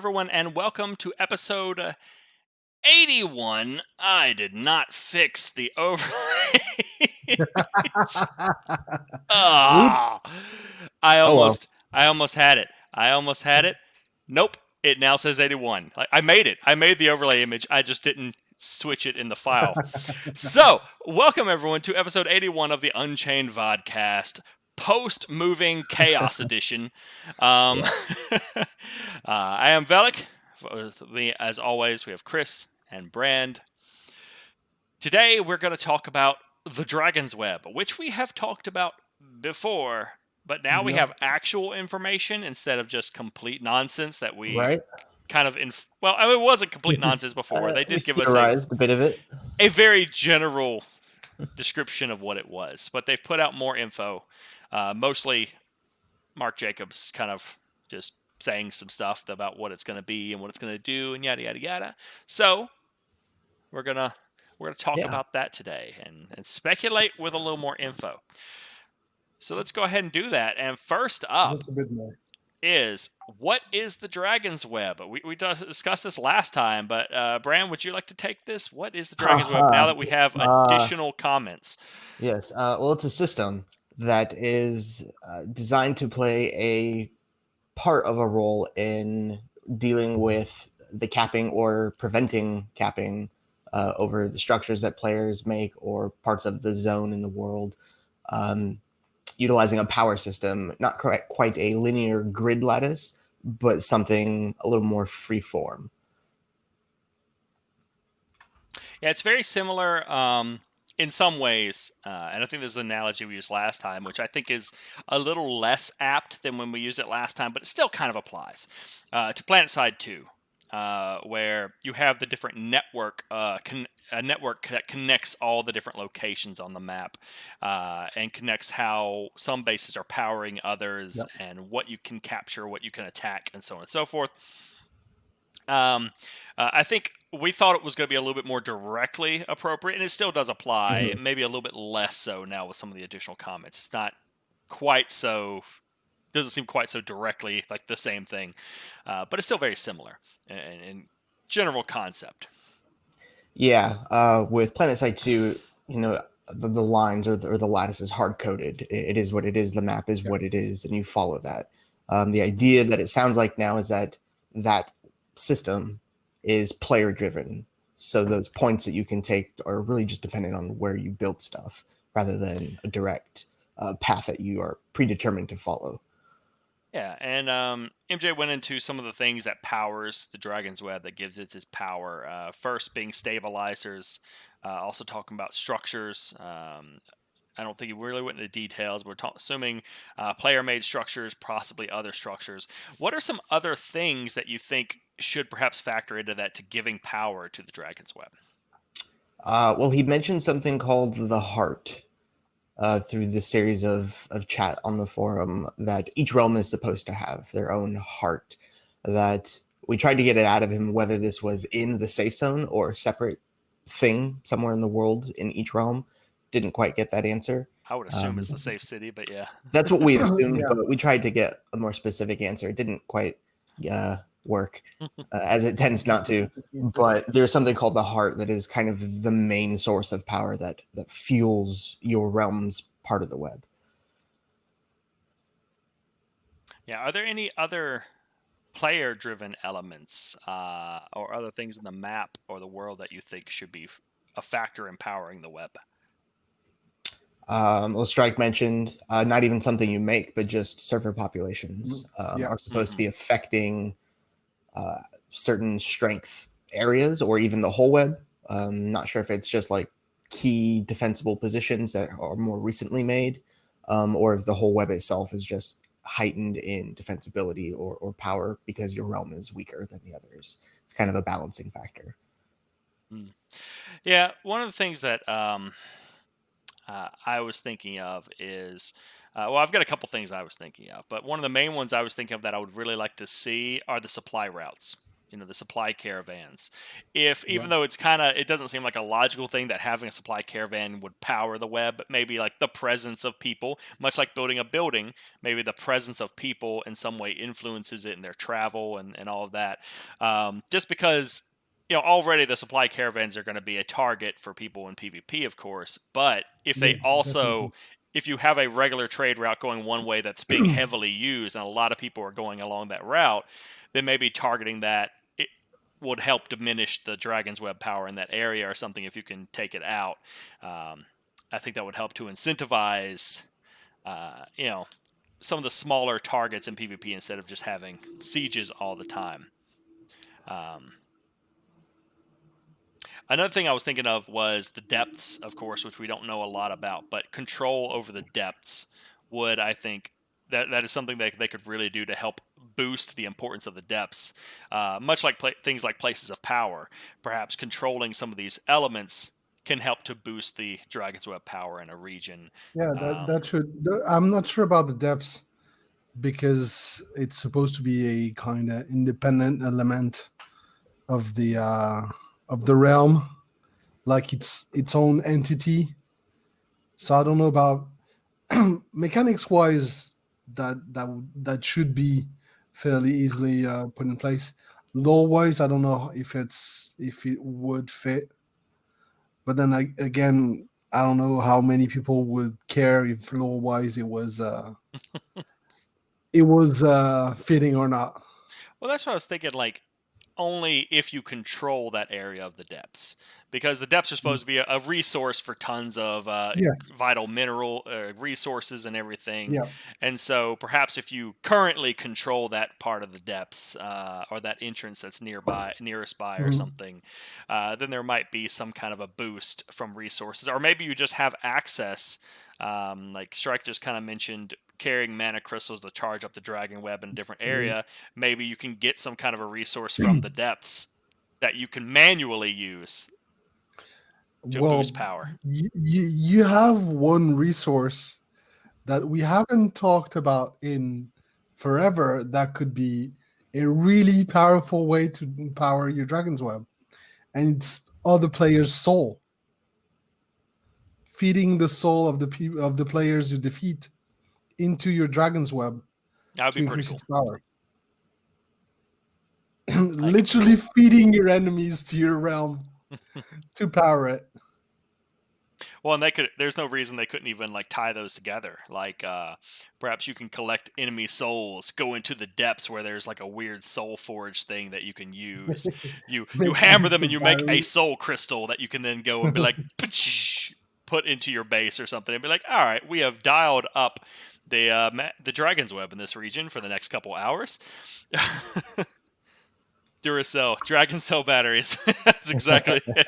everyone, and welcome to episode 81. I did not fix the overlay. Oop. Ah, I Oh well. almost had it. I almost had it. Nope. It now says 81. I made it. I made the overlay image. I just didn't switch it in the file. So, welcome everyone to episode 81 of the Unchained Vodcast, post-moving chaos edition. Yeah. I am Vellic. With me, as always, we have Kriss and Brand. Today, we're going to talk about the Dragon's Web, which we have talked about before, but now we Yep. have actual information instead of just complete nonsense that we Right. kind of it wasn't complete nonsense before. They We did give us theorized a bit of it. a very general description of what it was, but they've put out more info. Mostly Mark Jacobs kind of just saying some stuff about what it's going to be and what it's going to do and yada yada yada. So we're gonna talk Yeah. about that today and speculate with a little more info. So let's go ahead and do that. And first up Just a bit more. is, what is the Dragon's Web? We discussed this last time, but Bram, would you like to take this? What is the Dragon's Web now that we have additional comments? Yes. Well, it's a system that is designed to play a part of a role in dealing with the capping or preventing capping over the structures that players make or parts of the zone in the world. Utilizing a power system, not quite a linear grid lattice, but something a little more free form. Yeah, it's very similar in some ways, and I think there's an analogy we used last time, which I think is a little less apt than when we used it last time, but it still kind of applies to PlanetSide 2, where you have the different network, a network that connects all the different locations on the map and connects how some bases are powering others. Yep. And what you can capture, what you can attack, and so on and so forth. I think we thought it was going to be a little bit more directly appropriate, and it still does apply, Mhm. maybe a little bit less so now with some of the additional comments. It's not quite so, doesn't seem quite so directly like the same thing, but it's still very similar in general concept. Yeah, with PlanetSide 2, the lines or the lattice is hard coded. It is what it is. The map is what it is, and you follow that. The idea that it sounds like now is that system is player driven. So those points that you can take are really just dependent on where you build stuff rather than a direct path that you are predetermined to follow. Yeah, and MJ went into some of the things that powers the Dragon's Web, that gives it its power. First being stabilizers, also talking about structures. I don't think he really went into details. We're assuming player-made structures, possibly other structures. What are some other things that you think should perhaps factor into that to giving power to the Dragon's Web? Well, he mentioned something called the heart through the series of chat on the forum, that each realm is supposed to have their own heart. That we tried to get it out of him, whether this was in the safe zone or a separate thing somewhere in the world in each realm. Didn't quite get that answer. I would assume it's the safe city, but yeah. That's what we assumed, but we tried to get a more specific answer. It didn't quite work, as it tends not to. But there's something called the heart that is kind of the main source of power that fuels your realm's part of the web. Yeah, are there any other player-driven elements or other things in the map or the world that you think should be a factor in powering the web? Well, Strike mentioned not even something you make, but just server populations are supposed to be affecting certain strength areas or even the whole web. Not sure if it's just like key defensible positions that are more recently made, or if the whole web itself is just heightened in defensibility or power because your realm is weaker than the others. It's kind of a balancing factor. Yeah, one of the things that I was thinking of is, well, I've got a couple things I was thinking of, but one of the main ones I was thinking of that I would really like to see are the supply routes the supply caravans. If Yeah. even though it doesn't seem like a logical thing that having a supply caravan would power the web, but maybe like the presence of people, much like building a building, maybe the presence of people in some way influences it in their travel and all of that. Just because already the supply caravans are going to be a target for people in PvP, of course. But if they Yeah, also, definitely. if you have a regular trade route going one way that's being heavily used, and a lot of people are going along that route, then maybe targeting that it would help diminish the Dragon's Web power in that area or something if you can take it out. I think that would help to incentivize, some of the smaller targets in PvP instead of just having sieges all the time. Um, Another thing I was thinking of was the depths, of course, which we don't know a lot about, but control over the depths would, I think, that is something that they could really do to help boost the importance of the depths. Much like things like places of power, perhaps controlling some of these elements can help to boost the Dragon's Web power in a region. Yeah, Um, I'm not sure about the depths because it's supposed to be a kind of independent element of the realm, like its own entity. So I don't know about mechanics wise that should be fairly easily put in place. Lore wise, I don't know if it would fit. But then again, I don't know how many people would care if lore wise it was fitting or not. well, that's what I was thinking. Like, only if you control that area of the depths, because the depths are Mm. supposed to be a resource for tons of Yes. vital mineral resources and everything. Yeah. And so perhaps if you currently control that part of the depths, or that entrance that's nearest by or Mhm. something, then there might be some kind of a boost from resources, or maybe you just have access. Like Strike just kind of mentioned, carrying mana crystals to charge up the dragon web in a different Mhm. area. Maybe you can get some kind of a resource from the depths that you can manually use to boost Well, power. you have one resource that we haven't talked about in forever that could be a really powerful way to power your dragon's web, and it's other players' soul. Feeding the soul of the players you defeat into your dragon's web That would to be pretty increase cool. its power. Like, Literally feeding your enemies to your realm to power it. well, and they could. There's no reason they couldn't even like tie those together. Like, perhaps you can collect enemy souls, go into the depths where there's like a weird soul forge thing that you can use. You Make hammer them the and you make a battery. soul crystal that you can then go and be like, put into your base or something, and be like, all right, we have dialed up the dragon's web in this region for the next couple hours. Duracell, Dragon Cell batteries. That's exactly it.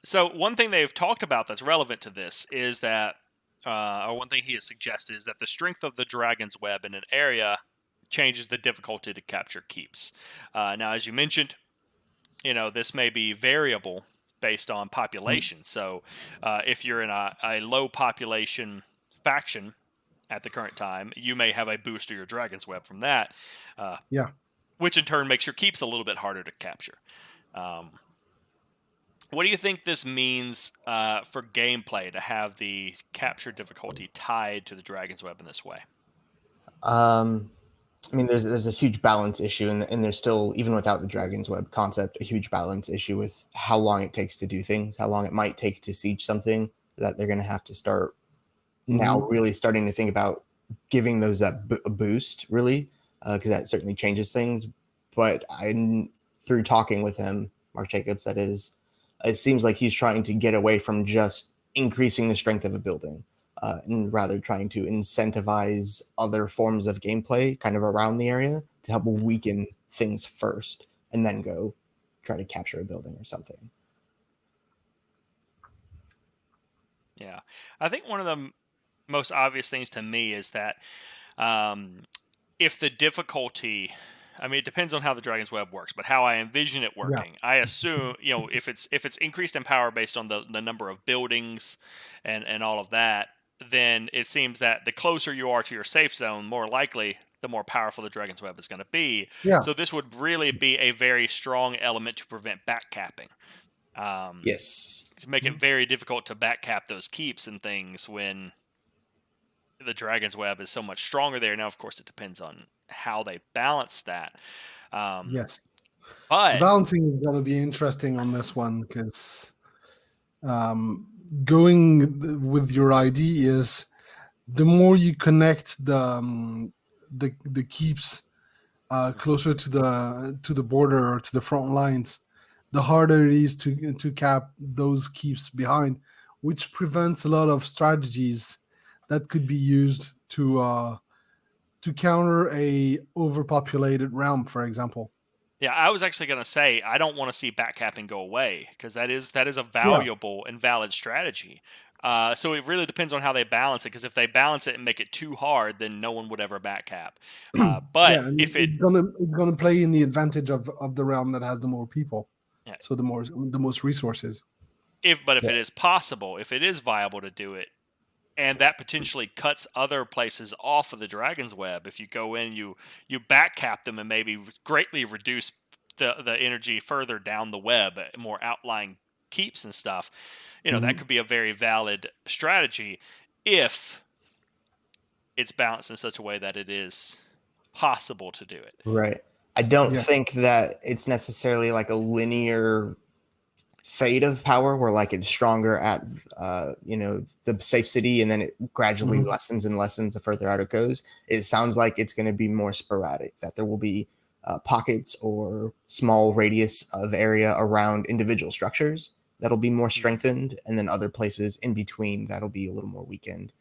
So one thing they've talked about that's relevant to this is that, or one thing he has suggested is that the strength of the dragon's web in an area changes the difficulty to capture keeps. Now, as you mentioned, this may be variable based on population. So if you're in a low population faction at the current time, you may have a boost to your dragon's web from that, uh, Yeah. which in turn makes your keeps a little bit harder to capture. Um, what do you think this means for gameplay to have the capture difficulty tied to the dragon's web in this way? Um, I mean, there's a huge balance issue, and there's still, even without the Dragon's Web concept, a huge balance issue with how long it takes to do things, how long it might take to siege something, that they're going to have to start now Mhm. really starting to think about giving those a boost, really, because that certainly changes things. But through talking with him, Mark Jacobs, that is, it seems like he's trying to get away from just increasing the strength of a building, and rather trying to incentivize other forms of gameplay kind of around the area to help weaken things first, and then go try to capture a building or something. Yeah, I think one of the most obvious things to me is that, um, if the difficulty, I mean, it depends on how the dragon's web works, but how I envision it Yeah. working, I assume, if it's increased in power based on the number of buildings and all of that, then it seems that the closer you are to your safe zone, more likely the more powerful the Dragon's Web is going to be. Yeah. So this would really be a very strong element to prevent backcapping. Yes. To make it very difficult to backcap those keeps and things when the Dragon's Web is so much stronger there. Now, of course, it depends on how they balance that. Yes. The But balancing is going to be interesting on this one because going with your ID is the more you connect the keeps closer to the border or to the front lines, the harder it is to cap those keeps behind, which prevents a lot of strategies that could be used to counter a overpopulated realm, for example. yeah, I was actually going to say I don't want to see backcapping go away because that is a Yeah. valuable and valid strategy. So it really depends on how they balance it. Because if they balance it and make it too hard, then no one would ever backcap. But Yeah, and if it, it's gonna play in the advantage of the realm that has the more people, yeah, so the most resources. if Yeah. it is possible, if it is viable to do it, and that potentially cuts other places off of the Dragon's Web. If you go in, you backcap them and maybe greatly reduce the energy further down the web, more outlying keeps and stuff. That could be a very valid strategy if it's balanced in such a way that it is possible to do it. Right. I don't Yeah. think that it's necessarily like a linear fade of power where like it's stronger at the safe city and then it gradually lessens and lessens the further out it goes. It sounds like it's going to be more sporadic, that there will be pockets or small radius of area around individual structures that'll be more strengthened, and then other places in between that'll be a little more weakened,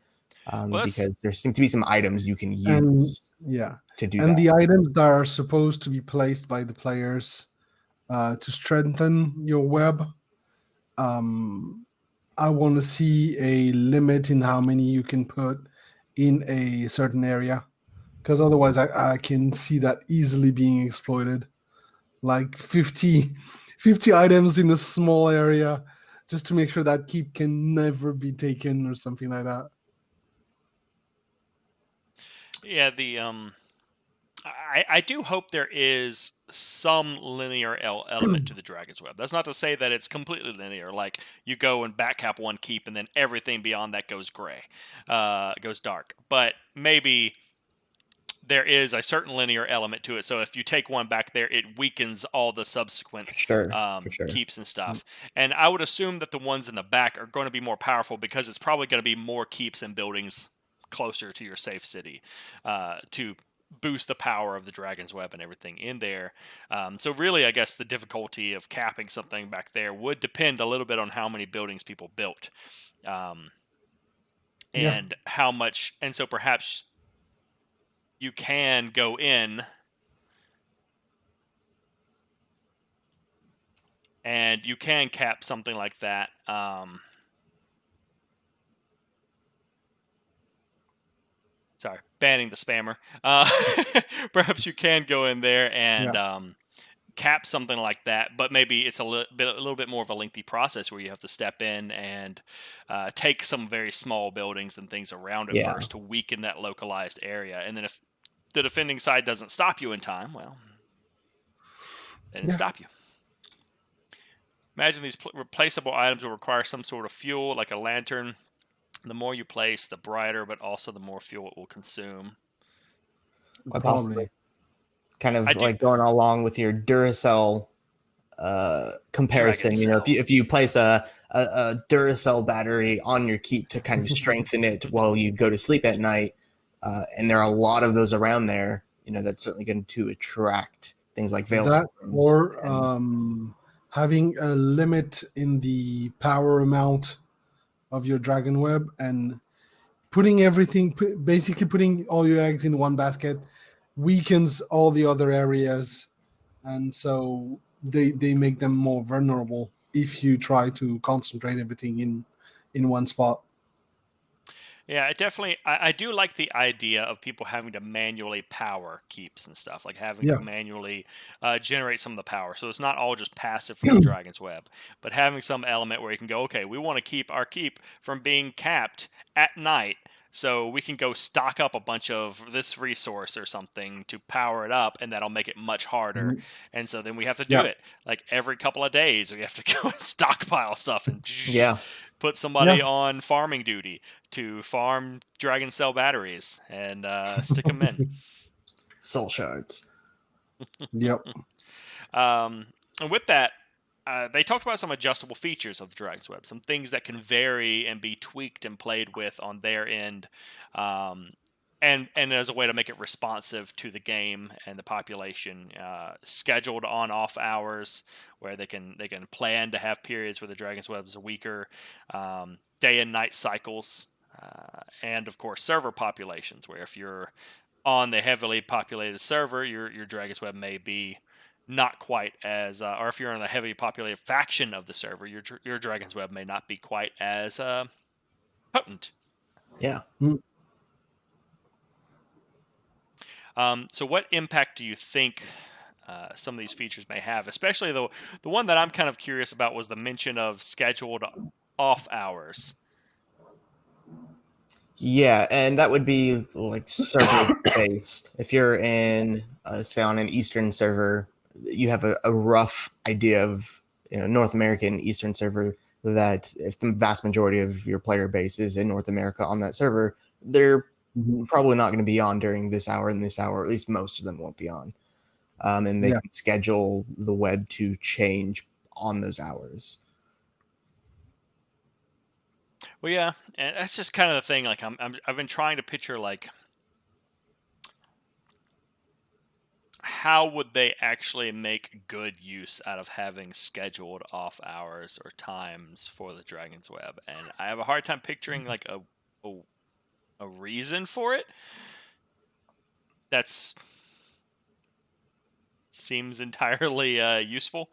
because there seem to be some items you can And use yeah, to do and that. the items that are supposed to be placed by the players to strengthen your web. I want to see a limit in how many you can put in a certain area, because otherwise I can see that easily being exploited. Like 50 items in a small area just to make sure that keep can never be taken or something like that. Yeah, I do hope there is some linear element to the Dragon's Web. That's not to say that it's completely linear. Like you go and backcap one keep, and then everything beyond that goes gray, goes dark. But maybe there is a certain linear element to it. So if you take one back there, it weakens all the subsequent For sure. keeps and stuff. And I would assume that the ones in the back are going to be more powerful because it's probably going to be more keeps and buildings closer to your safe city to boost the power of the Dragon's Web and everything in there. So really, I guess the difficulty of capping something back there would depend a little bit on how many buildings people built, and how much. And so perhaps you can go in and you can cap something like that. Sorry, banning the spammer. Perhaps you can go in there and cap something like that, but maybe it's a little bit more of a lengthy process where you have to step in and take some very small buildings and things around it first to weaken that localized area. And then if the defending side doesn't stop you in time, well, then it stop you. Imagine these replaceable items will require some sort of fuel, like a lantern. The more you place, the brighter, but also the more fuel it will consume. Quite possibly. Kind of like going along with your Duracell comparison. If you place a Duracell battery on your keep to kind of strengthen it while you go to sleep at night, and there are a lot of those around there, that's certainly going to attract things like veil storms. Or having a limit in the power amount of your Dragon Web and basically putting all your eggs in one basket weakens all the other areas, and so they make them more vulnerable if you try to concentrate everything in one spot. Yeah, it definitely. I do like the idea of people having to manually power keeps and stuff, like having to Yeah. manually generate some of the power. So it's not all just passive from the Dragon's Web, but having some element where you can go, okay, we want to keep our keep from being capped at night. So we can go stock up a bunch of this resource or something to power it up, and that'll make it much harder. Mhm. And so then we have to do Yeah. it like every couple of days. We have to go and stockpile stuff and Yeah. put Yeah. somebody on farming duty to farm Dragon Cell batteries and stick them in. Soul shards. Yep. And with that, they talked about some adjustable features of the Dragon's Web, some things that can vary and be tweaked and played with on their end, um, and as a way to make it responsive to the game and the population. Scheduled on-off hours where they can plan to have periods where the Dragon's Web is weaker, day and night cycles, and of course server populations where if you're on the heavily populated server, your Dragon's Web may be not quite as, or if you're on the heavily populated faction of the server, your Dragon's Web may not be quite as potent. Yeah. Mm. So, what impact do you think some of these features may have? Especially the one that I'm kind of curious about was the mention of scheduled off hours. Yeah, and that would be like server based. If you're in, say, on an Eastern server, you have a rough idea of, North American Eastern server, that if the vast majority of your player base is in North America on that server, they're Mhm. probably not going to be on during this hour and this hour. At least most of them won't be on. And they Yeah. can schedule the web to change on those hours. Well, yeah, and that's just kind of the thing. Like I've been trying to picture like how would they actually make good use out of having scheduled off hours or times for the Dragon's Web, and I have a hard time picturing like a, a reason for it. That's seems entirely useful.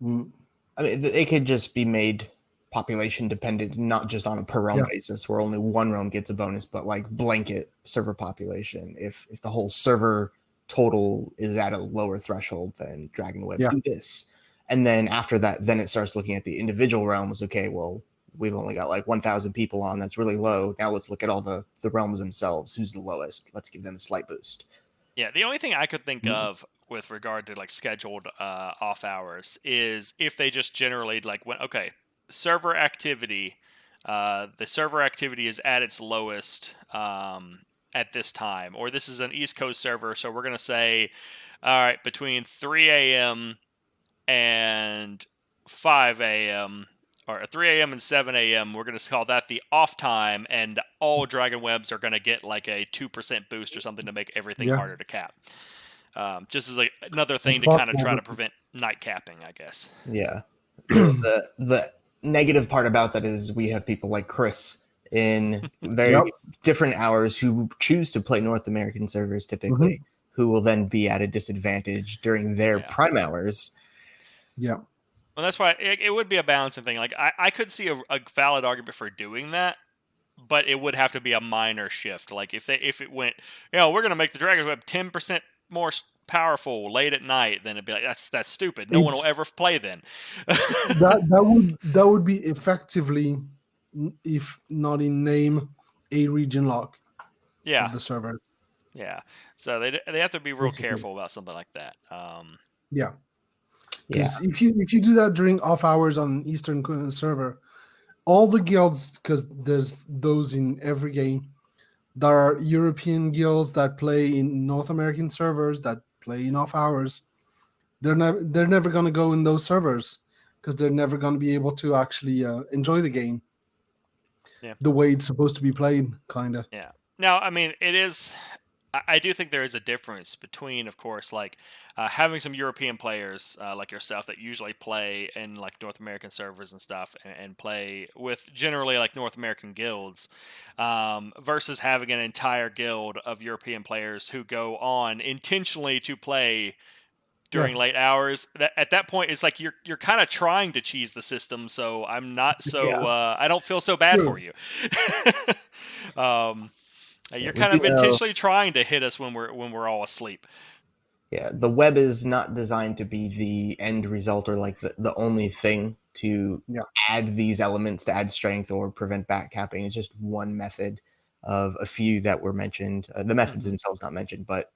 Mm. I mean, they could just be made population dependent, not just on a per realm Yeah. basis where only one realm gets a bonus, but like blanket server population. If the whole server total is at a lower threshold, then Dragon Web Yeah. do this. And then after that, then it starts looking at the individual realms. Okay, well, we've only got like 1,000 people on. That's really low. Now let's look at all the realms themselves. Who's the lowest? Let's give them a slight boost. Yeah, the only thing I could think Mm. of with regard to like scheduled off hours is if they just generally like went, okay, server activity, the server activity is at its lowest at this time, or this is an East Coast server, so we're gonna say, all right, between 3 a.m. and 5 a.m. or 3 a.m. and 7 a.m. We're going to call that the off time, and all Dragon Webs are going to get like a 2% boost or something to make everything Yeah. harder to cap. Just as like another thing to Like kind of try Customizable. to prevent night capping, I guess. Yeah. The negative part about that is we have people like Kriss in very Yep. different hours who choose to play North American servers typically, who will then be at a disadvantage during their Yeah. prime hours. Yeah. Well, that's why it would be a balancing thing. Like I could see a valid argument for doing that, but it would have to be a minor shift. Like if it went, we're going to make the Dragon Web 10% more powerful late at night, then it'd be like that's stupid. No one will It's ever play then. that would be effectively, if not in name, a region lock Yeah, of the server. yeah. So they have to be real Basically. careful about something like that. Yeah. Yeah. Because if you do that during off hours on an Eastern server, all the guilds, because there's those in every game, there are European guilds that play in North American servers that play in off hours. They're never going to go in those servers because they're never going to be able to actually enjoy the game Yeah. the way it's supposed to be played, kind of. Yeah. Now, I mean, it is. I do think there is a difference between, of course, like having some European players like yourself that usually play in like North American servers and stuff, and play with generally like North American guilds, versus having an entire guild of European players who go on intentionally to play during late hours. At that point, it's like you're kind of trying to cheese the system. So I'm not so I don't feel so bad for you. You're kind of intentionally trying to hit us when we're all asleep. Yeah, the web is not designed to be the end result or like the only thing to add these elements to add strength or prevent backcapping. It's just one method of a few that were mentioned. The methods themselves not mentioned, but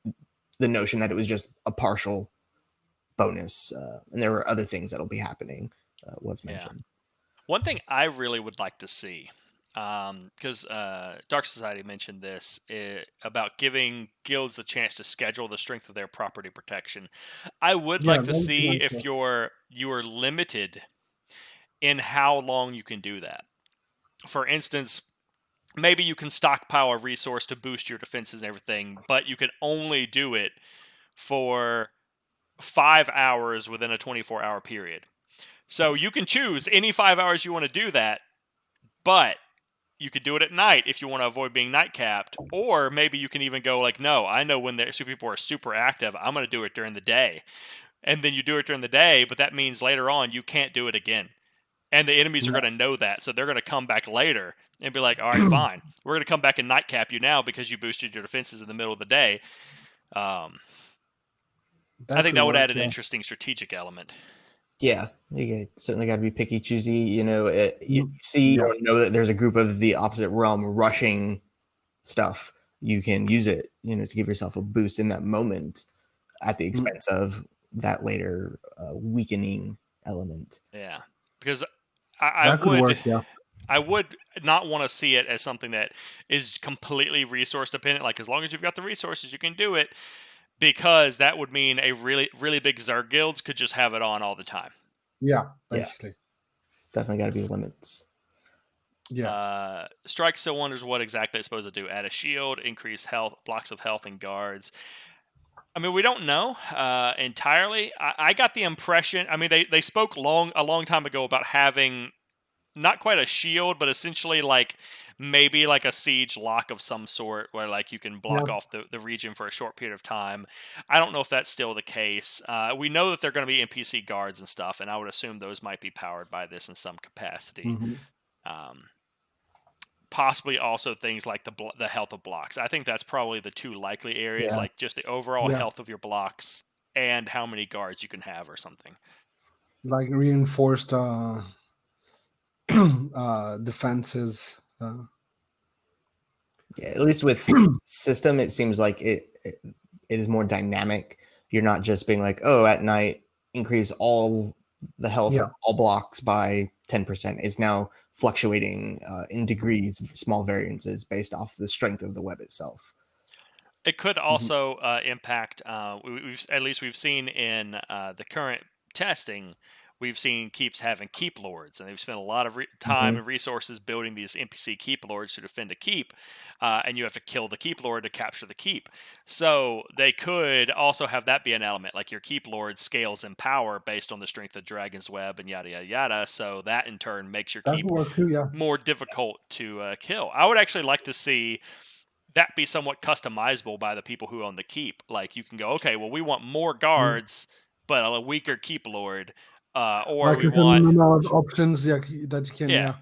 the notion that it was just a partial bonus, and there were other things that'll be happening was mentioned. One thing I really would like to see, because Dark Society mentioned this about giving guilds a chance to schedule the strength of their property protection. I would like to see if you're limited in how long you can do that. For instance, maybe you can stockpile a resource to boost your defenses and everything, but you can only do it for 5 hours within a 24-hour period. So you can choose any 5 hours you want to do that, but you could do it at night if you want to avoid being night capped. Or maybe you can even go like, no, I know when people are super active, I'm going to do it during the day. And then you do it during the day, but that means later on you can't do it again. And the enemies are going to know that, so they're going to come back later and be like, all right, fine. We're going to come back and night cap you now because you boosted your defenses in the middle of the day. I think that would add an interesting strategic element. Yeah, you certainly got to be picky, choosy. You see or know that there's a group of the opposite realm rushing stuff. You can use it, to give yourself a boost in that moment at the expense of that later weakening element. Yeah, because I would not want to see it as something that is completely resource dependent. Like, as long as you've got the resources, you can do it. Because that would mean a really, really big Zerg guilds could just have it on all the time. Yeah, basically. Definitely got to be limits. Yeah. Strike still wonders what exactly it's supposed to do. Add a shield, increase health, blocks of health, and guards. I mean, we don't know entirely. I got the impression. I mean, they spoke a long time ago about having not quite a shield, but essentially like maybe like a siege lock of some sort where like you can block off the region for a short period of time. I don't know if that's still the case. We know that they're going to be NPC guards and stuff, and I would assume those might be powered by this in some capacity. Possibly also things like the health of blocks. I think that's probably the two likely areas, like just the overall health of your blocks and how many guards you can have or something. Like reinforced defenses. At least with system, it seems like it is more dynamic. You're not just being like, oh, at night, increase all the health of all blocks by 10%. It's now fluctuating in degrees, small variances based off the strength of the web itself. It could also impact, we've seen in the current testing, we've seen keeps having keep lords, and they've spent a lot of time and resources building these NPC keep lords to defend a keep, and you have to kill the keep lord to capture the keep. So they could also have that be an element, like your keep lord scales in power based on the strength of Dragon's Web and yada, yada, yada. So that in turn makes your keep more difficult to kill. I would actually like to see that be somewhat customizable by the people who own the keep. Like, you can go, okay, well, we want more guards, but a weaker keep lord. Or like we want options that you can. Yeah.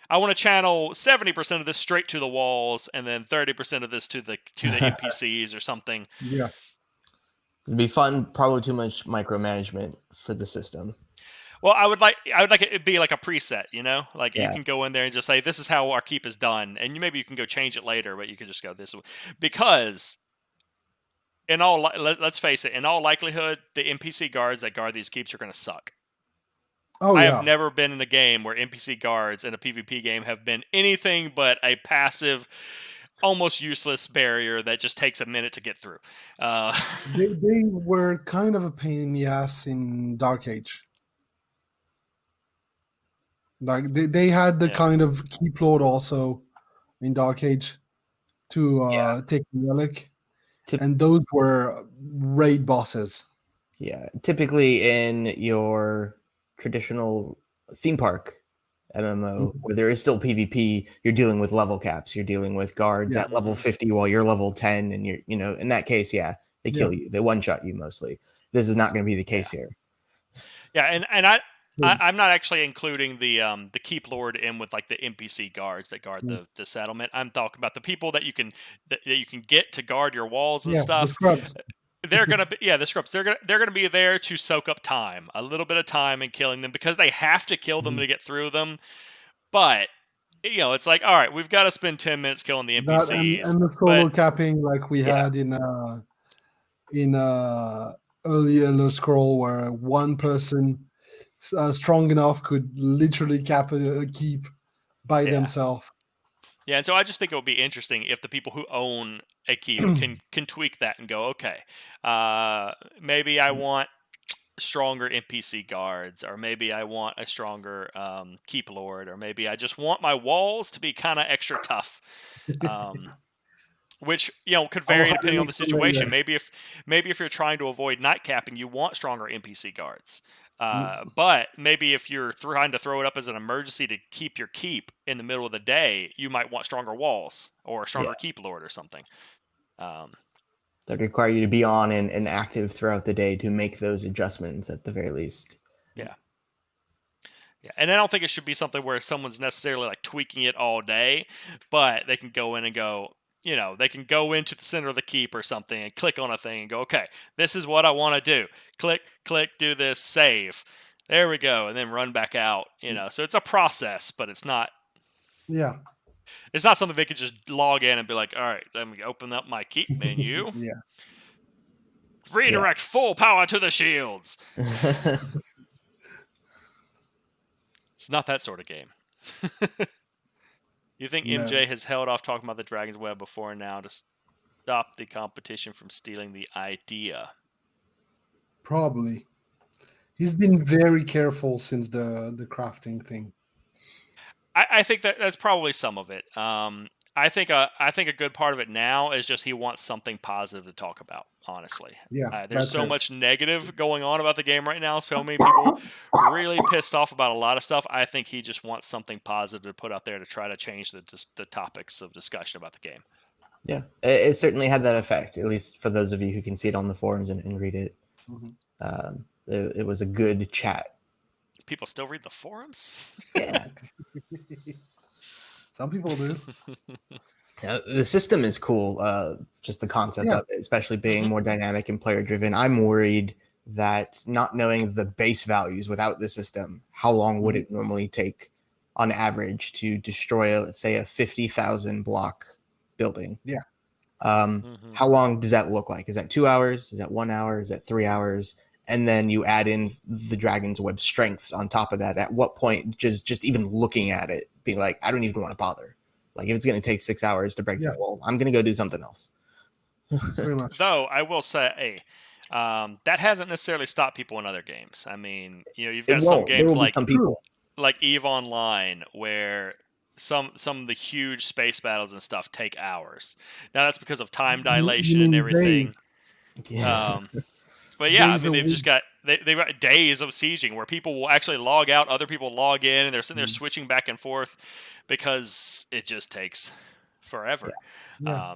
I want to channel 70% of this straight to the walls, and then 30% of this to the NPCs or something. Yeah, it'd be fun. Probably too much micromanagement for the system. Well, I would like it to be like a preset, like you can go in there and just say, this is how our keep is done, and maybe you can go change it later, but you can just go this way, because let's face it, in all likelihood, the NPC guards that guard these keeps are going to suck. I have never been in a game where NPC guards in a PvP game have been anything but a passive, almost useless barrier that just takes a minute to get through. They were kind of a pain in the ass in Dark Age. Like they had the kind of keep load also in Dark Age to take Vellic, and those were raid bosses. Yeah, typically in your traditional theme park MMO, where there is still PvP, you're dealing with level caps. You're dealing with guards at level 50 while you're level 10, and you're, in that case, they kill you. They one-shot you mostly. This is not going to be the case here. Yeah, and I'm not actually including the keep lord in with like the NPC guards that guard the settlement. I'm talking about the people that you can get to guard your walls and The stuff. scrubs. They're gonna be the scrubs. They're gonna be there to soak up time, a little bit of time in killing them because they have to kill them to get through them. But it's like, all right, we've got to spend 10 minutes killing the That NPCs. and the solo capping like we had in early Elder Scroll, where one person strong enough could literally cap a keep by themselves. Yeah, and so I just think it would be interesting if the people who own a keep can tweak that and go, okay, maybe I want stronger NPC guards, or maybe I want a stronger keep lord, or maybe I just want my walls to be kind of extra tough. Which could vary depending on the situation. Maybe if you're trying to avoid night capping, you want stronger NPC guards. But maybe if you're trying to throw it up as an emergency to keep your keep in the middle of the day, you might want stronger walls or a stronger keep lord or something. That require you to be on and active throughout the day to make those adjustments at the very least. Yeah. Yeah, and I don't think it should be something where someone's necessarily like tweaking it all day, but they can go in and go, they can go into the center of the keep or something and click on a thing and go, okay, this is what I want to do. Click, do this, save. There we go, and then run back out. So it's a process, but it's not. Yeah. It's not something they could just log in and be like, all right, let me open up my keep menu. Redirect full power to the shields. It's not that sort of game. You think MJ has held off talking about the Dragon's Web before now to stop the competition from stealing the idea? Probably. He's been very careful since the crafting thing. I think that's probably some of it. I think a good part of it now is just he wants something positive to talk about. Honestly, there's so much negative going on about the game right now. So many people really pissed off about a lot of stuff. I think he just wants something positive to put out there to try to change the topics of discussion about the game. Yeah, it certainly had that effect. At least for those of you who can see it on the forums and read it. It was a good chat. People still read the forums? Yeah. Some people do. The system is cool. Just the concept of it, especially being more dynamic and player driven. I'm worried that not knowing the base values without the system, how long would it normally take on average to destroy, let's say, a 50,000 block building? Yeah. How long does that look like? Is that 2 hours? Is that 1 hour? Is that 3 hours? And then you add in the Dragon's Web strengths on top of that. At what point, just even looking at it, being like, I don't even want to bother. Like, if it's going to take 6 hours to break that wall, I'm going to go do something else. Pretty much. Though, I will say, that hasn't necessarily stopped people in other games. I mean, you've got some games like EVE Online where some of the huge space battles and stuff take hours. Now, that's because of time dilation and everything. But yeah, I mean, they've got days of sieging where people will actually log out, other people log in, and they're sitting there switching back and forth because it just takes forever. Yeah.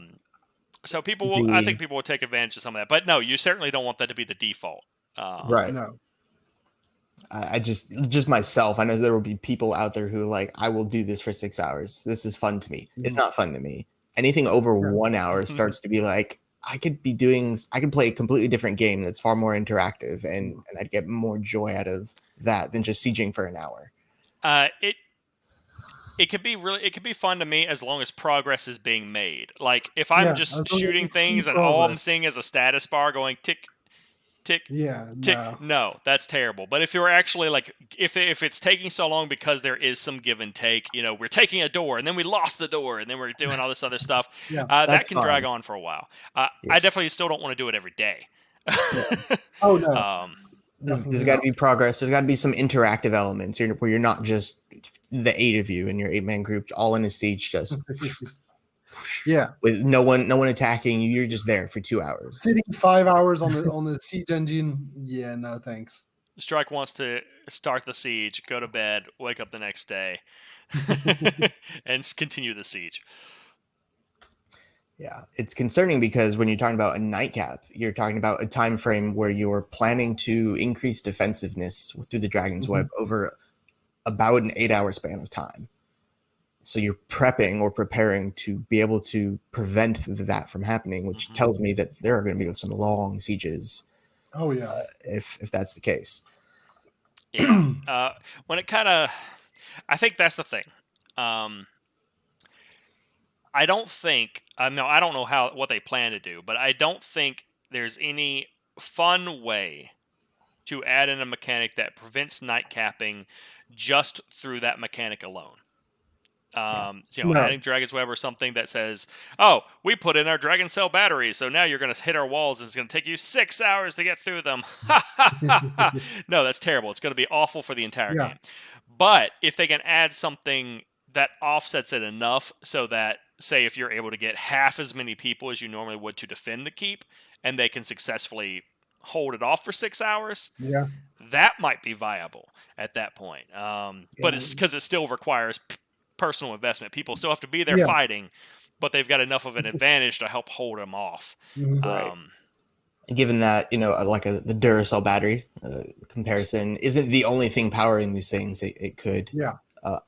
So I think people will take advantage of some of that. But no, you certainly don't want that to be the default. Right. No. I just myself, I know there will be people out there who are like, I will do this for 6 hours. This is fun to me. It's not fun to me. Anything over 1 hour starts to be like, I could play a completely different game that's far more interactive, and I'd get more joy out of that than just sieging for an hour. It could be fun to me as long as progress is being made. Like if I'm just shooting things and all I'm seeing is a status bar going tick, tick, tick. No, that's terrible. But if you're actually like, if it's taking so long because there is some give and take, we're taking a door and then we lost the door and then we're doing all this other stuff, that can drag on for a while. I definitely still don't want to do it every day. Oh no. There's got to be progress. There's got to be some interactive elements where you're not just the 8 of you in your 8-man group all in a siege, just with no one attacking you. You're just there for 2 hours, sitting 5 hours on the siege engine. Yeah, no thanks. Strike wants to start the siege, go to bed, wake up the next day, and continue the siege. Yeah, it's concerning because when you're talking about a nightcap, you're talking about a time frame where you're planning to increase defensiveness through the Dragon's Web over about an 8-hour span of time. So you're prepping or preparing to be able to prevent that from happening, which tells me that there are going to be some long sieges. Oh yeah, if that's the case. Yeah. When it kind of, I think that's the thing. I don't think no, I don't know what they plan to do, but I don't think there's any fun way to add in a mechanic that prevents night capping just through that mechanic alone. Adding Dragon's Web or something that says, "Oh, we put in our Dragon Cell batteries, so now you're going to hit our walls. And it's going to take you 6 hours to get through them." No, that's terrible. It's going to be awful for the entire game. But if they can add something that offsets it enough so that, say, if you're able to get half as many people as you normally would to defend the keep, and they can successfully hold it off for 6 hours, that might be viable at that point. But it's because it still requires personal investment. People still have to be there fighting, but they've got enough of an advantage to help hold them off. Right. Given that, the Duracell battery comparison isn't the only thing powering these things, it could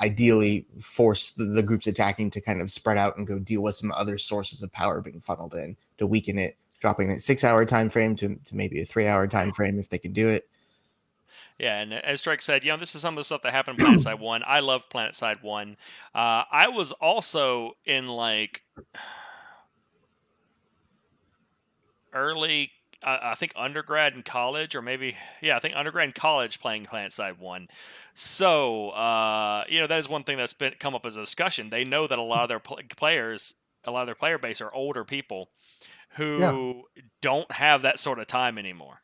ideally force the groups attacking to kind of spread out and go deal with some other sources of power being funneled in to weaken it, dropping that 6-hour time frame to maybe a 3-hour time frame if they can do it. Yeah, and as Strike said, this is some of the stuff that happened in PlanetSide 1. I love PlanetSide 1. I was also in early, I think undergrad and college, or maybe, I think undergrad and college playing PlanetSide 1. So, that is one thing that's come up as a discussion. They know that a lot of their players, a lot of their player base are older people who don't have that sort of time anymore.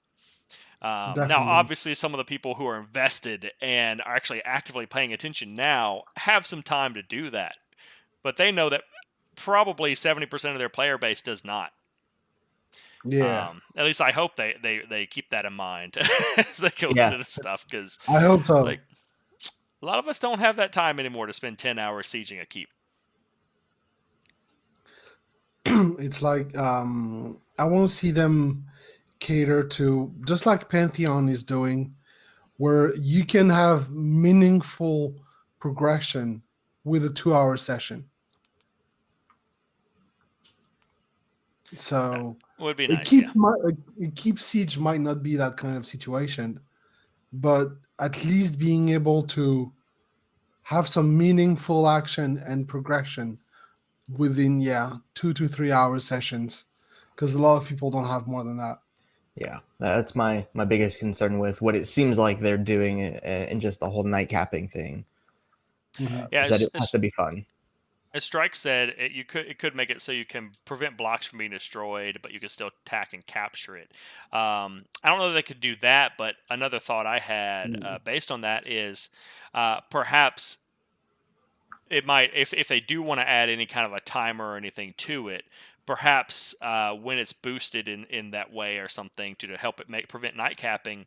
Now, obviously, some of the people who are invested and are actually actively paying attention now have some time to do that. But they know that probably 70% of their player base does not. Yeah. At least I hope they keep that in mind as they go into this stuff. Because I hope so. A lot of us don't have that time anymore to spend 10 hours sieging a keep. It's I want to see them cater to, just like Pantheon is doing, where you can have meaningful progression with a 2-hour session. So that would be nice. Keep Siege might not be that kind of situation, but at least being able to have some meaningful action and progression within 2 to 3 hour sessions, because a lot of people don't have more than that. Yeah, that's my biggest concern with what it seems like they're doing and just the whole night capping thing. That it has to be fun. As Strike said, it could make it so you can prevent blocks from being destroyed, but you can still attack and capture it. I don't know that they could do that, but another thought I had based on that is perhaps it might, if they do want to add any kind of a timer or anything to it, perhaps when it's boosted in that way or something to help it prevent night capping,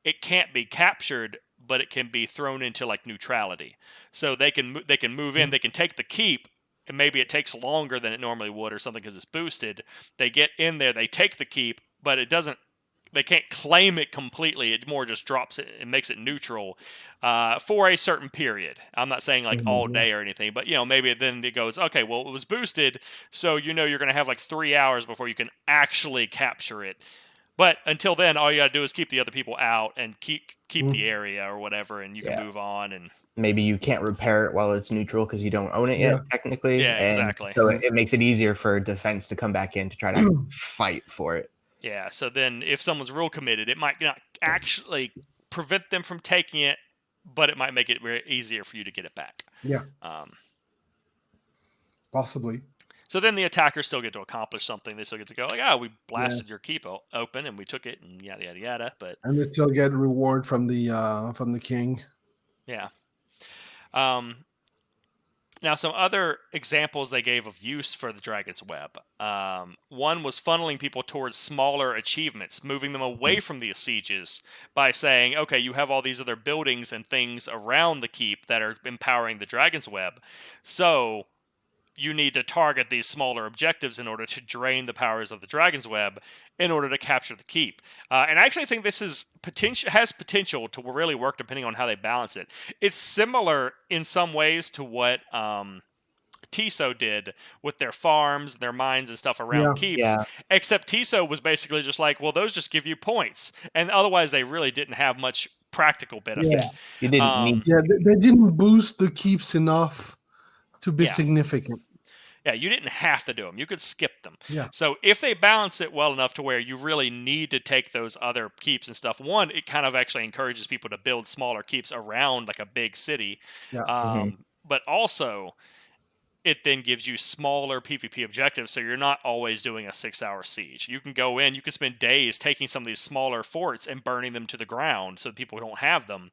it can't be captured, but it can be thrown into neutrality. So they can move in, they can take the keep, and maybe it takes longer than it normally would or something because it's boosted. They get in there, they take the keep, but it doesn't. They can't claim it completely. It more just drops it and makes it neutral for a certain period. I'm not saying all day or anything, but maybe then it goes, okay, well, it was boosted, so you're going to have 3 hours before you can actually capture it. But until then, all you got to do is keep the other people out and keep the area or whatever, and you can move on. And maybe you can't repair it while it's neutral because you don't own it yet, technically. Yeah, exactly. So it makes it easier for defense to come back in to try to fight for it. Yeah, so then if someone's real committed, it might not actually prevent them from taking it, but it might make it very easier for you to get it back. Yeah. Possibly. So then the attackers still get to accomplish something. They still get to go we blasted your keep open and we took it and yada yada yada. And they still get reward from the king. Yeah. Now, some other examples they gave of use for the Dragon's Web. One was funneling people towards smaller achievements, moving them away from the sieges by saying, okay, you have all these other buildings and things around the keep that are empowering the Dragon's Web. So you need to target these smaller objectives in order to drain the powers of the Dragon's Web in order to capture the keep. And I actually think this has potential to really work depending on how they balance it. It's similar in some ways to what Tiso did with their farms, their mines, and stuff around keeps. Except Tiso was basically just like, well, those just give you points, and otherwise they really didn't have much practical benefit. You didn't need. They didn't boost the keeps enough to be significant. Yeah, you didn't have to do them. You could skip them. Yeah. So if they balance it well enough to where you really need to take those other keeps and stuff, one, it kind of actually encourages people to build smaller keeps around like a big city. But also, it then gives you smaller PvP objectives, so you're not always doing a 6-hour siege. You can go in, you can spend days taking some of these smaller forts and burning them to the ground so that people don't have them.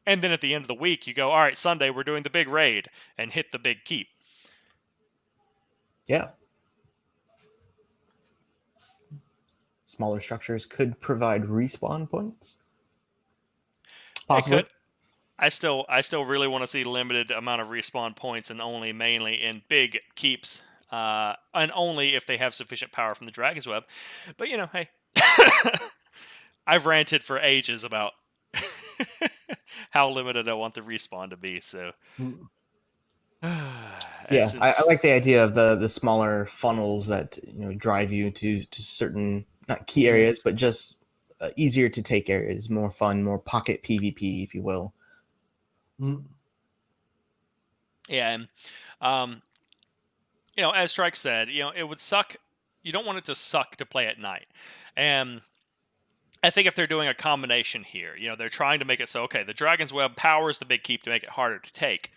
And then at the end of the week, you go, all right, Sunday, we're doing the big raid, and hit the big keep. Yeah. Smaller structures could provide respawn points. Possibly. They could. I still really want to see limited amount of respawn points and only mainly in big keeps, and only if they have sufficient power from the Dragon's Web. But hey, I've ranted for ages about how limited I want the respawn to be. So I like the idea of the smaller funnels that drive you to certain, not key areas, but just easier to take areas, more fun, more pocket PvP, if you will. Yeah, and as Strike said, it would suck. You don't want it to suck to play at night, and I think if they're doing a combination here, they're trying to make it so, okay, the Dragon's Web powers the big keep to make it harder to take,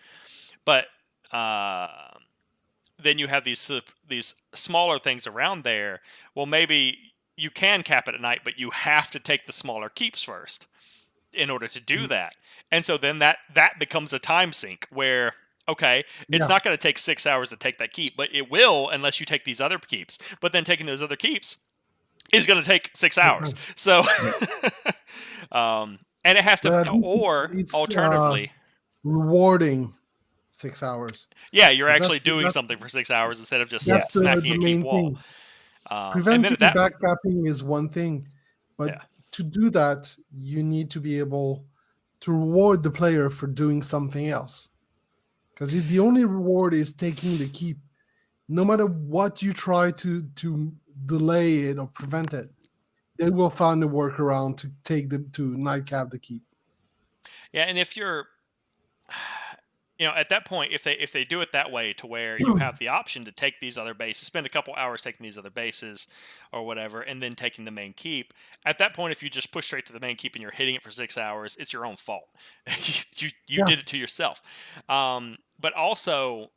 but then you have these smaller things around there. Well, maybe you can cap it at night, but you have to take the smaller keeps first in order to do that. And so then that becomes a time sink where, okay, it's not going to take 6 hours to take that keep, but it will unless you take these other keeps. But then taking those other keeps is going to take 6 hours. So, and it has to, or alternatively, rewarding 6 hours. Yeah, you're actually doing something for 6 hours instead of just smacking a keep wall. Preventing backcapping is one thing, but to do that, you need to be able to reward the player for doing something else. Because if the only reward is taking the keep, no matter what you try to delay it or prevent it, they will find a workaround to take them to nightcap the keep. Yeah, and if you're at that point, if they do it that way to where you have the option to take these other bases, spend a couple hours taking these other bases or whatever, and then taking the main keep, at that point, if you just push straight to the main keep and you're hitting it for 6 hours, it's your own fault. you did it to yourself. But also,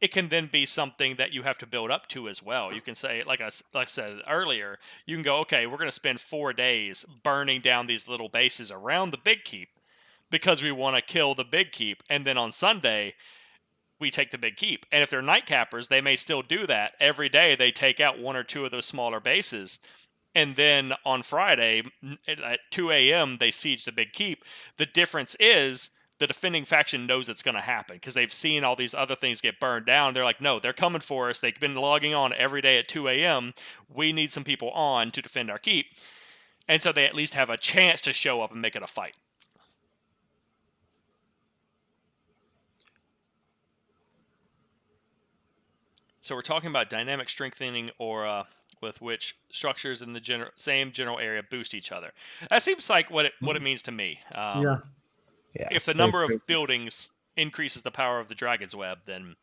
it can then be something that you have to build up to as well. You can say, like I said earlier, you can go, okay, we're going to spend 4 days burning down these little bases around the big keep, because we want to kill the big keep, and then on Sunday, we take the big keep. And if they're night cappers, they may still do that. Every day, they take out 1 or 2 of those smaller bases, and then on Friday, at 2 a.m., they siege the big keep. The difference is the defending faction knows it's going to happen, because they've seen all these other things get burned down. They're like, no, they're coming for us. They've been logging on every day at 2 a.m. We need some people on to defend our keep. And so they at least have a chance to show up and make it a fight. So we're talking about dynamic strengthening aura with which structures in the same general area boost each other. That seems like what it means to me. If the number of buildings increases the power of the Dragon's Web, then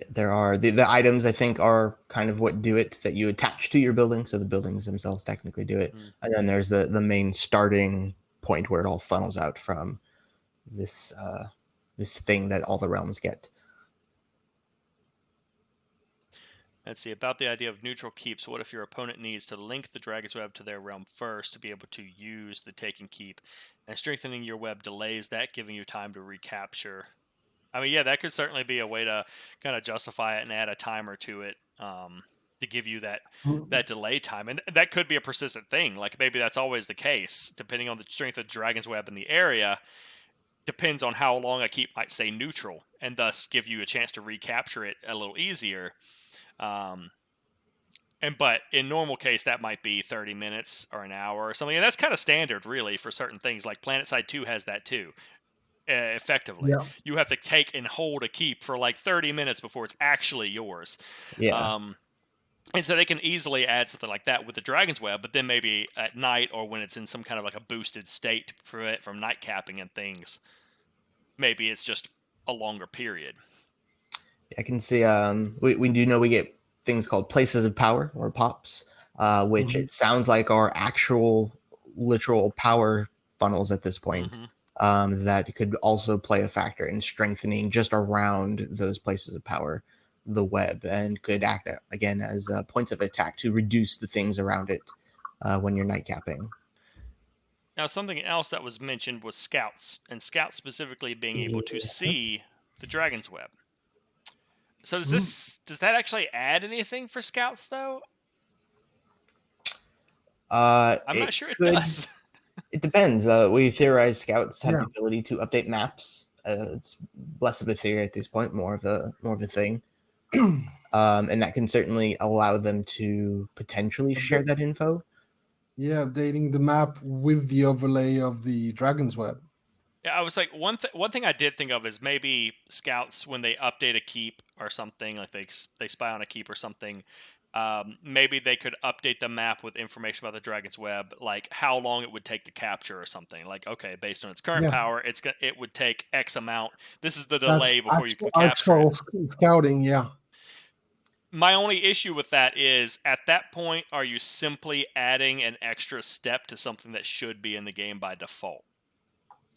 there are the items, I think, are kind of what do it, that you attach to your building, so the buildings themselves technically do it. And then there's the main starting point where it all funnels out from this thing that all the realms get. Let's see, about the idea of neutral keeps. What if your opponent needs to link the Dragon's Web to their realm first to be able to use the taken keep, and strengthening your web delays that, giving you time to recapture? I mean, yeah, that could certainly be a way to kind of justify it and add a timer to it to give you that delay time. And that could be a persistent thing. Like, maybe that's always the case, depending on the strength of the Dragon's Web in the area. Depends on how long a keep might stay neutral. and thus give you a chance to recapture it a little easier. But in normal case, that might be 30 minutes or an hour or something. And that's kind of standard, really, for certain things. Like PlanetSide 2 has that too, effectively. Yeah. You have to take and hold a keep for like 30 minutes before it's actually yours. Yeah. And so they can easily add something like that with the Dragon's Web, but then maybe at night or when it's in some kind of like a boosted state to prevent from night capping and things, maybe it's just a longer period. I can see we do know we get things called places of power or pops, which it sounds like are actual literal power funnels at this point. That could also play a factor in strengthening just around those places of power the web, and could act again as points of attack to reduce the things around it when you're night capping. Now, something else that was mentioned was scouts, and scouts specifically being able to see the Dragon's Web. So does that actually add anything for scouts, though? I'm not sure it does. It depends. We theorize scouts have the ability to update maps. It's less of a theory at this point, more of a thing. And that can certainly allow them to potentially share that info. Yeah, updating the map with the overlay of the Dragon's Web. Yeah, I was like, one thing I did think of is maybe scouts, when they update a keep or something, like they spy on a keep or something, maybe they could update the map with information about the Dragon's Web, like how long it would take to capture or something. Like, okay, based on its current power, it would take X amount. This is the delay before you can capture it. Scouting, yeah. My only issue with that is, at that point, are you simply adding an extra step to something that should be in the game by default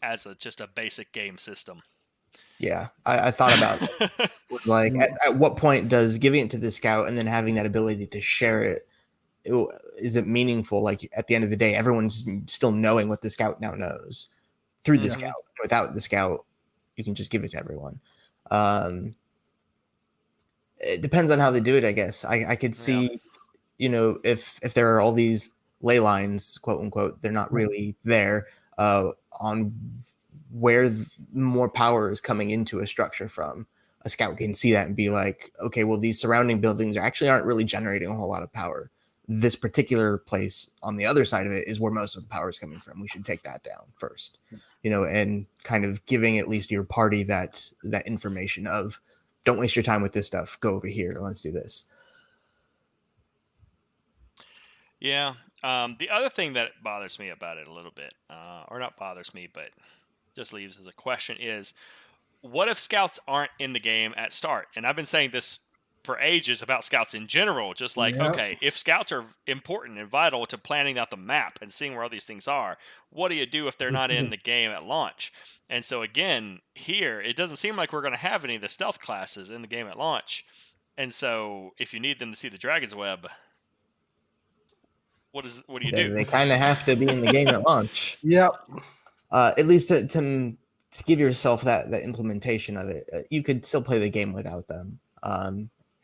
as just a basic game system? Yeah, I thought about it. Like, at what point does giving it to the scout and then having that ability to share it, is it meaningful? Like, at the end of the day, everyone's still knowing what the scout now knows through the scout. Without the scout, you can just give it to everyone. It depends on how they do it, I guess. I could see, if there are all these ley lines, quote unquote, they're not really there on where more power is coming into a structure from. A scout can see that and be like, okay, well, these surrounding buildings actually aren't really generating a whole lot of power. This particular place on the other side of it is where most of the power is coming from. We should take that down first, and kind of giving at least your party that information of, don't waste your time with this stuff. Go over here. Let's do this. Yeah. The other thing that bothers me about it a little bit, or not bothers me, but just leaves as a question, is what if scouts aren't in the game at start? And I've been saying this for ages about scouts in general, just like, okay, if scouts are important and vital to planning out the map and seeing where all these things are, what do you do if they're not in the game at launch? And so again, here, it doesn't seem like we're going to have any of the stealth classes in the game at launch. And so if you need them to see the Dragon's Web, what do you do? They kind of have to be in the game at launch. Yep. At least to give yourself that implementation of it. You could still play the game without them.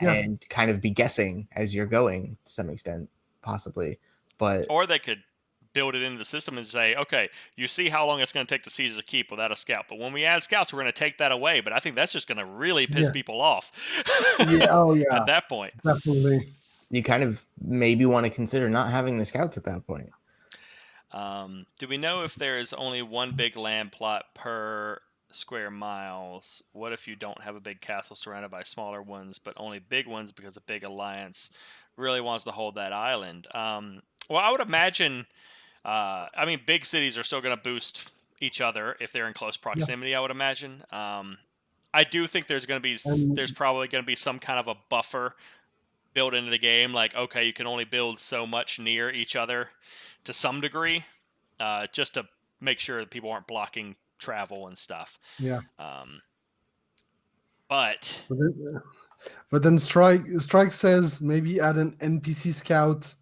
And kind of be guessing as you're going to some extent, possibly. Or they could build it into the system and say, okay, you see how long it's going to take to seize a keep without a scout. But when we add scouts, we're going to take that away. But I think that's just going to really piss people off. At that point. Definitely. You kind of maybe want to consider not having the scouts at that point. Do we know if there is only one big land plot per square miles? What if you don't have a big castle surrounded by smaller ones, but only big ones because a big alliance really wants to hold that island? Well, I would imagine, big cities are still going to boost each other if they're in close proximity, I would imagine. I do think there's probably going to be some kind of a buffer built into the game, like, okay, you can only build so much near each other to some degree, just to make sure that people aren't blocking travel and stuff. Yeah. But then Strike says maybe add an NPC scout,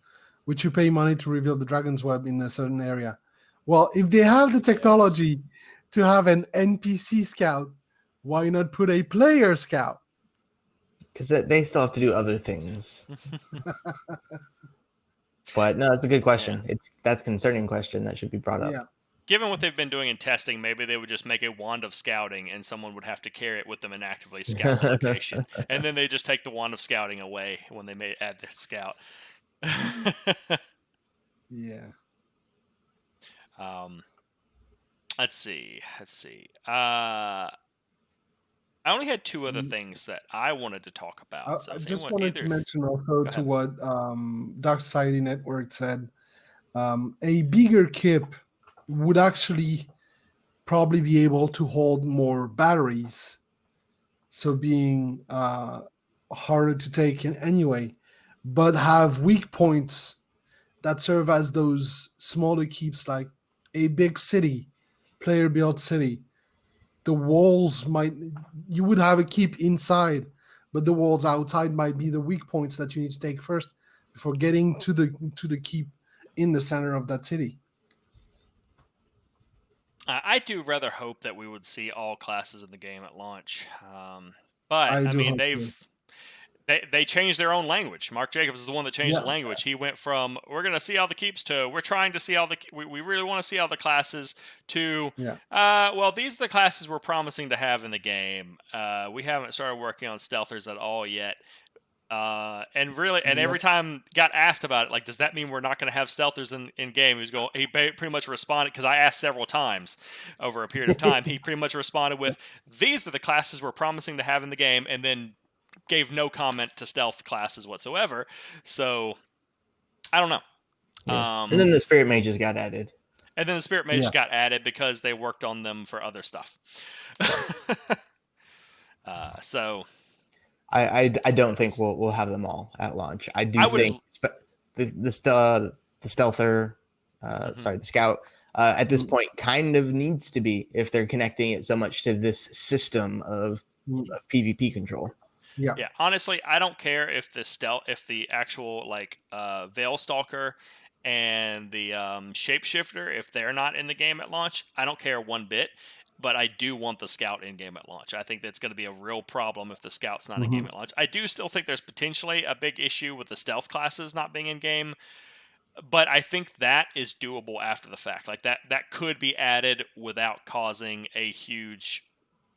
which you pay money to reveal the Dragon's Web in a certain area. Well, if they have the technology to have an NPC scout, why not put a player scout? Because they still have to do other things. But no, that's a good question. That's a concerning question that should be brought up. Yeah. given what they've been doing in testing, maybe they would just make a wand of scouting, and someone would have to carry it with them and actively scout the location, and then they just take the wand of scouting away when they may add the scout. Yeah. Let's see. I only had two other things that I wanted to talk about. So I if just anyone, wanted either, to mention also go to ahead. what Dark Society Network said. A bigger kip would actually probably be able to hold more batteries, so being harder to take in anyway, but have weak points that serve as those smaller keeps, like a big city, player built city. The walls might, you would have a keep inside, but the walls outside might be the weak points that you need to take first before getting to the keep in the center of that city. I do rather hope that we would see all classes in the game at launch. But I I do mean, hope so. they changed their own language. Mark Jacobs is the one that changed Yeah. the language. He went from "we're going to see all the keeps" to "we're trying to see all the we really want to see all the classes" to Yeah. well, these are the classes we're promising to have in the game. We haven't started working on stealthers at all yet. And every time got asked about it, like, does that mean we're not going to have stealthers in game? He pretty much responded, because I asked several times over a period of time. He pretty much responded with, "These are the classes we're promising to have in the game," and then gave no comment to stealth classes whatsoever. So I don't know. Yeah. And then the spirit mages got added. And then the spirit mages got added because they worked on them for other stuff. So I don't think we'll have them all at launch. I think the stealther, sorry, the scout at this point kind of needs to be, if they're connecting it so much to this system of PvP control. Yeah. Honestly, I don't care if the actual like Veil Stalker and the Shapeshifter, if they're not in the game at launch. I don't care one bit. But I do want the scout in game at launch. I think that's going to be a real problem if the scout's not in game at launch. I do still think there's potentially a big issue with the stealth classes not being in game, but I think that is doable after the fact. Like that could be added without causing a huge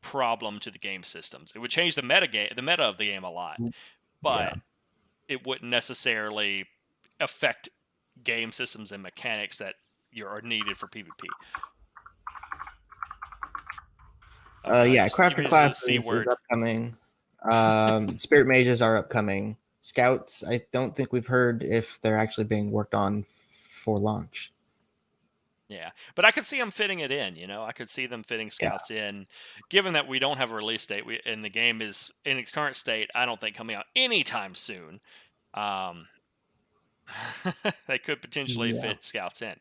problem to the game systems. It would change the meta of the game a lot, but it wouldn't necessarily affect game systems and mechanics that are needed for PvP. Crafter classes is upcoming. Spirit mages are upcoming. Scouts, I don't think we've heard if they're actually being worked on for launch. Yeah, but I could see them fitting it in. I could see them fitting scouts in, given that we don't have a release date. And the game is in its current state. I don't think coming out anytime soon. They could potentially fit scouts in.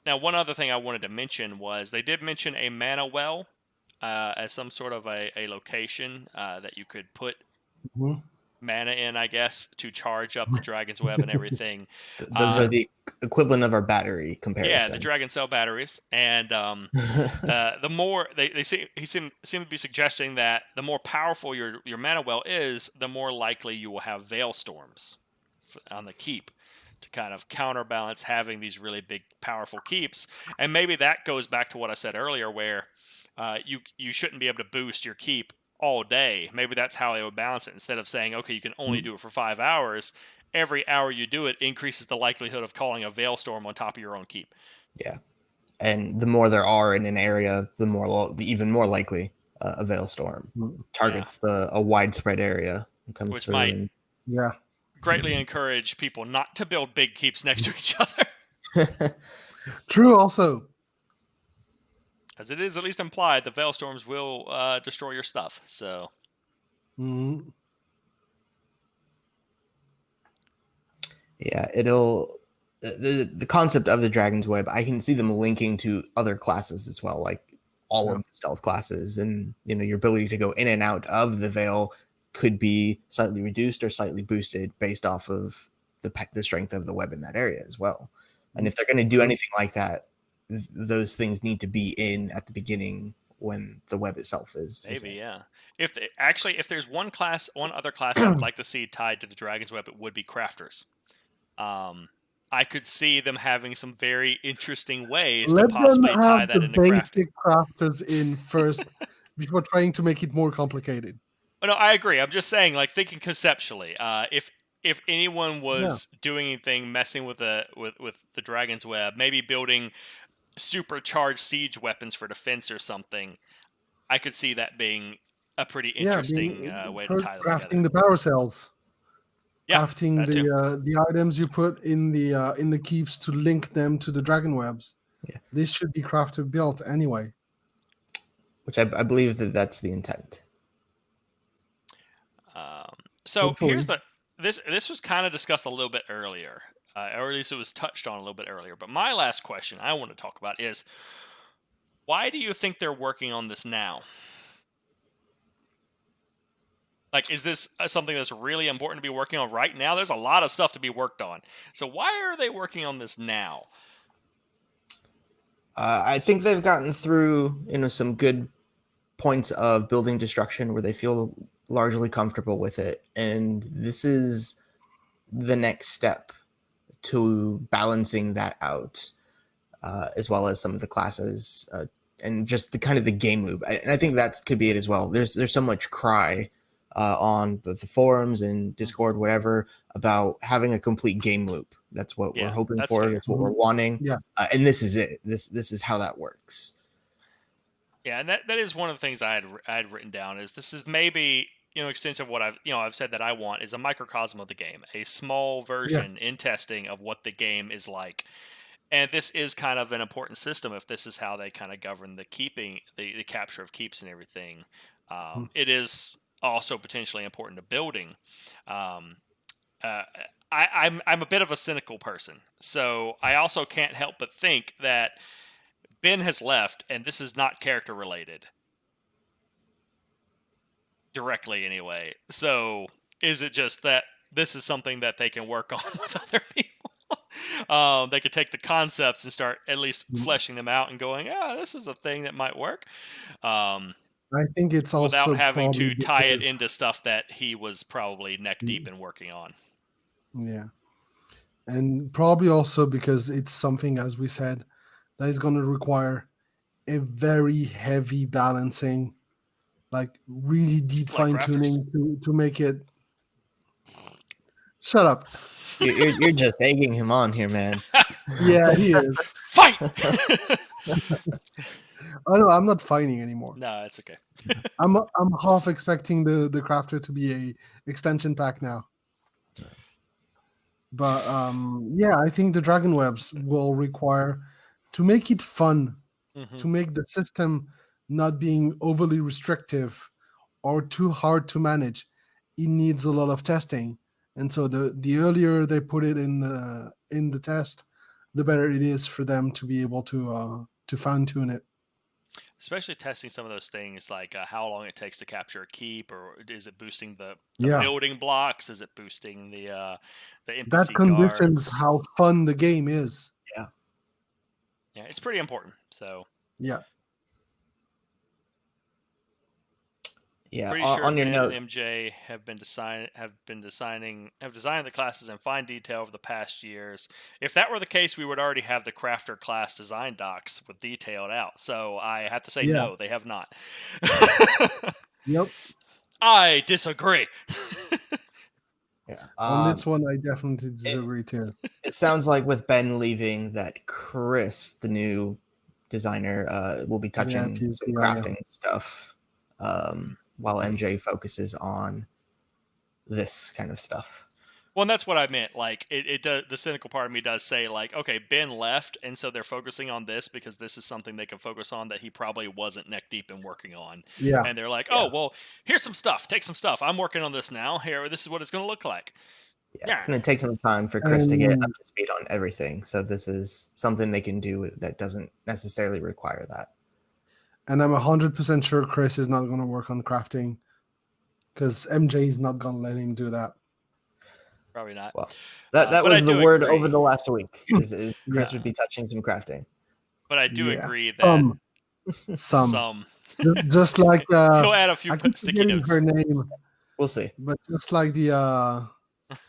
Now, one other thing I wanted to mention was they did mention a mana well as some sort of a location that you could put mana in, I guess, to charge up the Dragon's Web and everything. Those are the equivalent of our battery comparison. Yeah, the Dragon Cell batteries. And the more he seemed to be suggesting that the more powerful your mana well is, the more likely you will have Veil Storms on the keep, to kind of counterbalance having these really big, powerful keeps. And maybe that goes back to what I said earlier, where you shouldn't be able to boost your keep all day. Maybe that's how they would balance it. Instead of saying, okay, you can only do it for 5 hours, every hour you do it increases the likelihood of calling a Veil Storm on top of your own keep. Yeah. And the more there are in an area, the even more likely a Veil Storm targets a widespread area and comes Which through. might greatly encourage people not to build big keeps next to each other. True, also. As it is at least implied, the Veil Storms will destroy your stuff. So. Yeah, the concept of the Dragon's Web, I can see them linking to other classes as well, like all of the stealth classes, and your ability to go in and out of the Veil could be slightly reduced or slightly boosted based off of the strength of the web in that area as well. And if they're going to do anything like that, those things need to be in at the beginning when the web itself is. Maybe, yeah. If there's one other class I would like to see tied to the Dragon's Web, it would be crafters. I could see them having some very interesting ways to Let them possibly tie have that the into crafting. basic crafters in first before trying to make it more complicated. Oh, no, I agree. I'm just saying, like, thinking conceptually, if anyone was doing anything messing with the dragon's web, maybe building supercharged siege weapons for defense or something, I could see that being a pretty interesting way to tie them crafting together. the power cells. Yeah, Crafting that too. the items you put in the keeps to link them to the dragon webs. Yeah. This should be crafted built anyway. Which I believe that's the intent. So Hopefully. here's this was kind of discussed a little bit earlier, or at least it was touched on a little bit earlier. But my last question I want to talk about is, why do you think they're working on this now? Like, is this something that's really important to be working on right now? There's a lot of stuff to be worked on. So why are they working on this now? I think they've gotten through, some good points of building destruction where they feel largely comfortable with it, and this is the next step to balancing that out, as well as some of the classes and just the kind of the game loop. And I think that could be it as well. There's so much cry on the forums and Discord, whatever, about having a complete game loop. That's what we're hoping for. Fair. That's what we're wanting. Yeah. And this is it. This is how that works. Yeah, and that is one of the things I had written down. Is this is maybe extension of what I've said that I want is a microcosm of the game, a small version in testing of what the game is like. And this is kind of an important system if this is how they kind of govern the keeping, the capture of keeps and everything. It is also potentially important to building. I'm a bit of a cynical person, so I also can't help but think that Ben has left, and this is not character related. Directly, anyway. So, is it just that this is something that they can work on with other people? They could take the concepts and start at least fleshing them out and going, this is a thing that might work. I think it's also without having to tie it because, into stuff that he was probably neck deep in working on. Yeah. And probably also because it's something, as we said, that is going to require a very heavy balancing, like really deep Like fine-tuning to make it. Shut up. You're just egging him on here, man. Yeah, he is. Fight! Oh no, I'm not fighting anymore. No, it's okay. I'm half expecting the crafter to be a extension pack now. But I think the dragon webs will require, to make it fun, to make the system not being overly restrictive or too hard to manage, it needs a lot of testing. And so the earlier they put it in the test, the better it is for them to be able to fine tune it. Especially testing some of those things like how long it takes to capture a keep, or is it boosting the building blocks? Is it boosting the NPC that conditions guards? how fun the game is. Yeah, it's pretty important. So yeah. Pretty sure on your note, and MJ have designed the classes in fine detail over the past years. If that were the case, we would already have the crafter class design docs with detailed out. So I have to say no, they have not. Yep. I disagree. On this one, I definitely disagree too. It sounds like with Ben leaving, that Kriss, the new designer, will be touching some crafting stuff. While MJ focuses on this kind of stuff. Well, and that's what I meant. Like, it does. The cynical part of me does say, like, okay, Ben left, and so they're focusing on this because this is something they can focus on that he probably wasn't neck deep in working on. Yeah. And they're like, oh, well, here's some stuff. Take some stuff. I'm working on this now. Here, this is what it's going to look like. Yeah, it's going to take some time for Kriss to get up to speed on everything. So this is something they can do that doesn't necessarily require that. And I'm 100% sure Kriss is not going to work on crafting because MJ is not going to let him do that. Probably not. Well, that was the word over the last week. Kriss would be touching some crafting. But I do agree that some. Just like he'll add a few sticky notes. Her name. We'll see. But just like the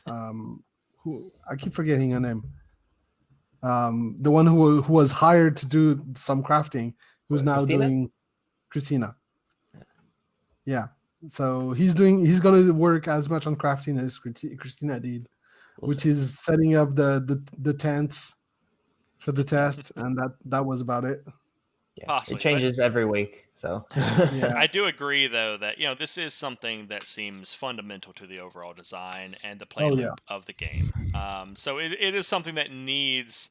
who I keep forgetting her name. the one who was hired to do some crafting, who's now Christina? doing Christina. Yeah. So he's going to work as much on crafting as Christina did, which is setting up the tents for the test, and that was about it. Yeah, Possibly, it changes every week, so Yeah. I do agree though that this is something that seems fundamental to the overall design and the play loop of the game. So it is something that needs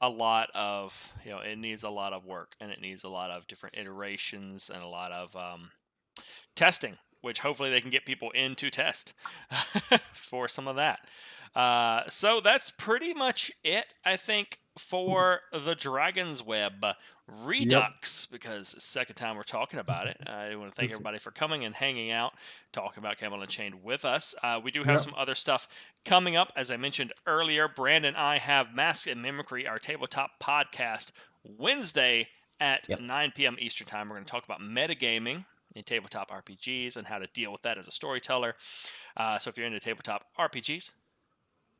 a lot of it needs a lot of work, and it needs a lot of different iterations and a lot of testing, which hopefully they can get people in to test for some of that. So that's pretty much it, I think, for the Dragon's Web Redux, because it's the second time we're talking about it. I want to thank everybody for coming and hanging out, talking about Camelot Unchained with us. We do have some other stuff coming up. As I mentioned earlier, Brandon and I have Mask and Mimicry, our tabletop podcast, Wednesday at 9 p.m. Eastern Time. We're going to talk about metagaming in tabletop RPGs and how to deal with that as a storyteller. So if you're into tabletop RPGs,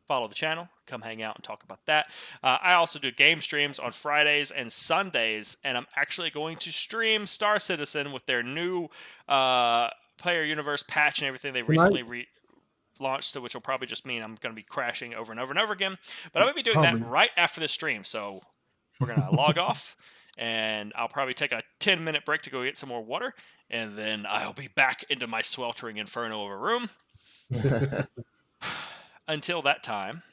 follow the channel, come hang out and talk about that. I also do game streams on Fridays and Sundays, and I'm actually going to stream Star Citizen with their new Player Universe patch and everything they recently launched, which will probably just mean I'm going to be crashing over and over and over again. But I'm going to be doing that right after this stream, so we're going to log off, and I'll probably take a 10-minute break to go get some more water, and then I'll be back into my sweltering inferno of a room. Until that time,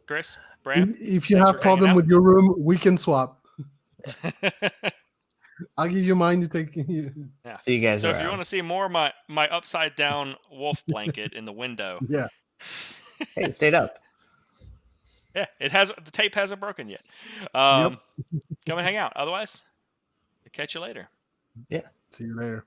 Kriss, Brand, if you have problem with your room, we can swap. I'll give you mine to take. Yeah. See you guys. So if you want to see more of my upside down wolf blanket in the window, hey, it stayed up. Yeah, the tape hasn't broken yet. Come and hang out. Otherwise, I'll catch you later. Yeah. See you later.